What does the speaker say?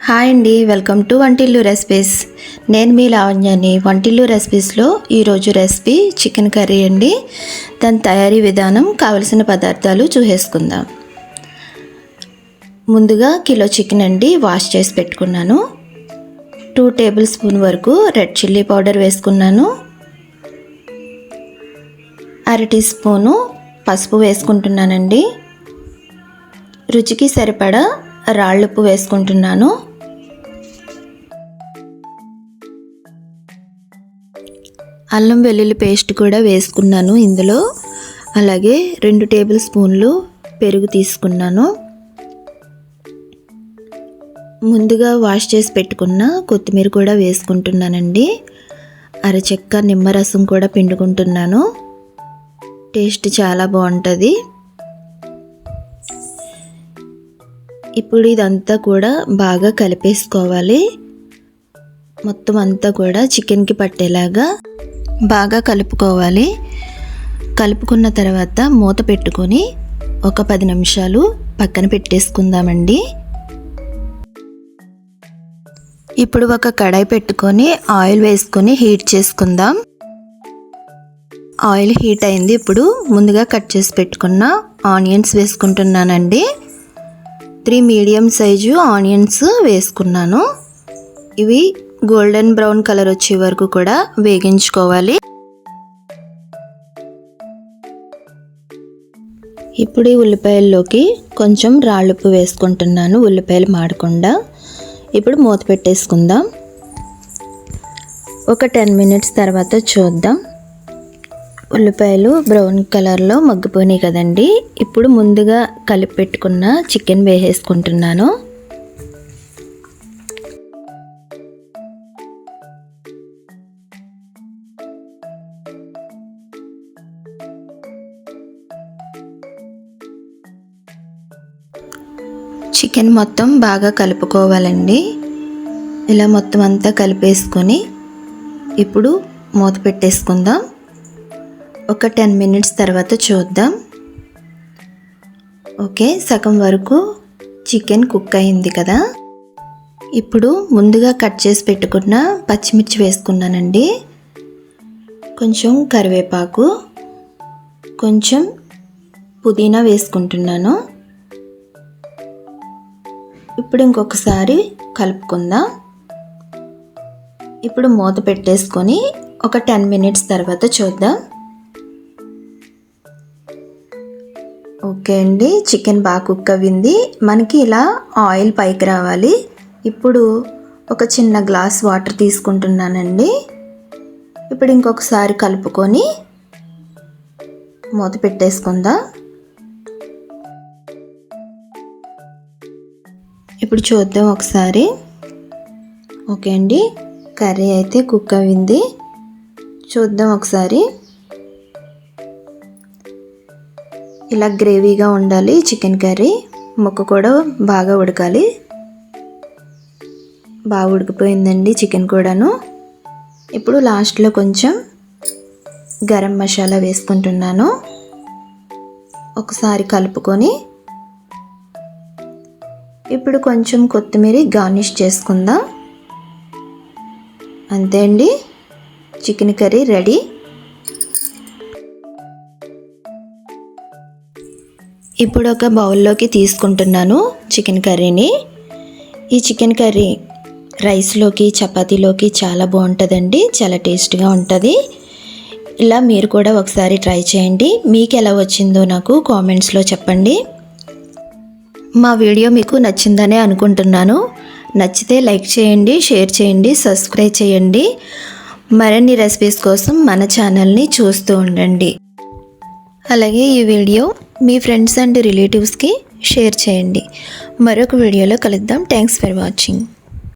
Hi అండి, welcome to వంటిల్లు recipes. నేను మీ లావణ్యాని. వంటిల్లు రెసిపీస్లో ఈరోజు రెసిపీ చికెన్ కర్రీ అండి. దాని తయారీ విధానం, కావలసిన పదార్థాలు చూసేసుకుందాం. ముందుగా కిలో చికెన్ అండి వాష్ చేసి పెట్టుకున్నాను. 2 టేబుల్ స్పూన్ వరకు రెడ్ చిల్లీ పౌడర్ వేసుకున్నాను. 1/2 టీ స్పూను పసుపు వేసుకుంటున్నానండి. రుచికి సరిపడా రాళ్ళుప్పు వేసుకుంటున్నాను. అల్లం వెల్లుల్లి పేస్ట్ కూడా వేసుకున్నాను ఇందులో. అలాగే 2 టేబుల్ స్పూన్లు పెరుగు తీసుకున్నాను. ముందుగా వాష్ చేసి పెట్టుకున్న కొత్తిమీర కూడా వేసుకుంటున్నానండి. అరచెక్క నిమ్మరసం కూడా పిండుకుంటున్నాను. టేస్ట్ చాలా బాగుంటుంది. ఇప్పుడు ఇదంతా కూడా బాగా కలిపేసుకోవాలి. మొత్తం అంతా కూడా చికెన్కి పట్టేలాగా బాగా కలుపుకోవాలి. కలుపుకున్న తర్వాత మూత పెట్టుకొని ఒక 10 నిమిషాలు పక్కన పెట్టేసుకుందామండి. ఇప్పుడు ఒక కడాయి పెట్టుకొని ఆయిల్ వేసుకొని హీట్ చేసుకుందాం. ఆయిల్ హీట్ అయింది. ఇప్పుడు ముందుగా కట్ చేసి పెట్టుకున్న ఆనియన్స్ వేసుకుంటున్నానండి. 3 మీడియం సైజు ఆనియన్స్ వేసుకున్నాను. ఇవి గోల్డెన్ బ్రౌన్ కలర్ వచ్చే వరకు కూడా వేగించుకోవాలి. ఇప్పుడు ఈ ఉల్లిపాయల్లోకి కొంచెం రాళ్ళుప్పు వేసుకుంటున్నాను, ఉల్లిపాయలు మాడకుండా. ఇప్పుడు మూత పెట్టేసుకుందాం. ఒక 10 మినిట్స్ తర్వాత చూద్దాం. ఉల్లిపాయలు బ్రౌన్ కలర్లో మగ్గిపోయినాయి కదండి. ఇప్పుడు ముందుగా కలిపి పెట్టుకున్న చికెన్ వేసేసుకుంటున్నాను. చికెన్ మొత్తం బాగా కలుపుకోవాలండి. ఇలా మొత్తం అంతా కలిపేసుకొని ఇప్పుడు మూత పెట్టేసుకుందాం. ఒక 10 మినిట్స్ తర్వాత చూద్దాం. ఓకే, సగం వరకు చికెన్ కుక్ అయింది కదా. ఇప్పుడు ముందుగా కట్ చేసి పెట్టుకున్న పచ్చిమిర్చి వేసుకున్నానండి. కొంచెం కరివేపాకు, కొంచెం పుదీనా వేసుకుంటున్నాను. ఇప్పుడు ఇంకొకసారి కలుపుకుందాం. ఇప్పుడు మూత పెట్టేసుకొని ఒక 10 మినిట్స్ తర్వాత చూద్దాం. ఓకే అండి, చికెన్ బాగా కుక్ అవ్వింది. మనకి ఇలా ఆయిల్ పైకి రావాలి. ఇప్పుడు ఒక చిన్న గ్లాస్ వాటర్ తీసుకుంటున్నానండి. ఇప్పుడు ఇంకొకసారి కలుపుకొని మూత పెట్టేసుకుందాం. ఇప్పుడు చూద్దాం ఒకసారి. ఓకే అండి, కర్రీ అయితే కుక్ అవ్వింది. చూద్దాం ఒకసారి. ఇలా గ్రేవీగా ఉండాలి చికెన్ కర్రీ. ముక్క కూడా బాగా ఉడకాలి. బాగా ఉడికిపోయిందండి చికెన్ కూడాను. ఇప్పుడు లాస్ట్లో కొంచెం గరం మసాలా వేసుకుంటున్నాను. ఒకసారి కలుపుకొని ఇప్పుడు కొంచెం కొత్తిమీర గార్నిష్ చేసుకుందాం. అంతే అండి, చికెన్ కర్రీ రెడీ. ఇప్పుడు ఒక బౌల్లోకి తీసుకుంటున్నాను చికెన్ కర్రీని. ఈ చికెన్ కర్రీ రైస్లోకి, చపాతీలోకి చాలా బాగుంటుందండి. చాలా టేస్ట్గా ఉంటుంది. ఇలా మీరు కూడా ఒకసారి ట్రై చేయండి. మీకు ఎలా వచ్చిందో నాకు కామెంట్స్లో చెప్పండి. మా వీడియో మీకు నచ్చిందనే అనుకుంటున్నాను. నచ్చితే లైక్ చేయండి, షేర్ చేయండి, సబ్స్క్రైబ్ చేయండి. మరిన్ని రెసిపీస్ కోసం మన ఛానల్ని చూస్తూ ఉండండి. అలాగే ఈ వీడియో మీ ఫ్రెండ్స్ అండ్ రిలేటివ్స్కి షేర్ చేయండి. మరొక వీడియోలో కలుద్దాం. Thanks for watching.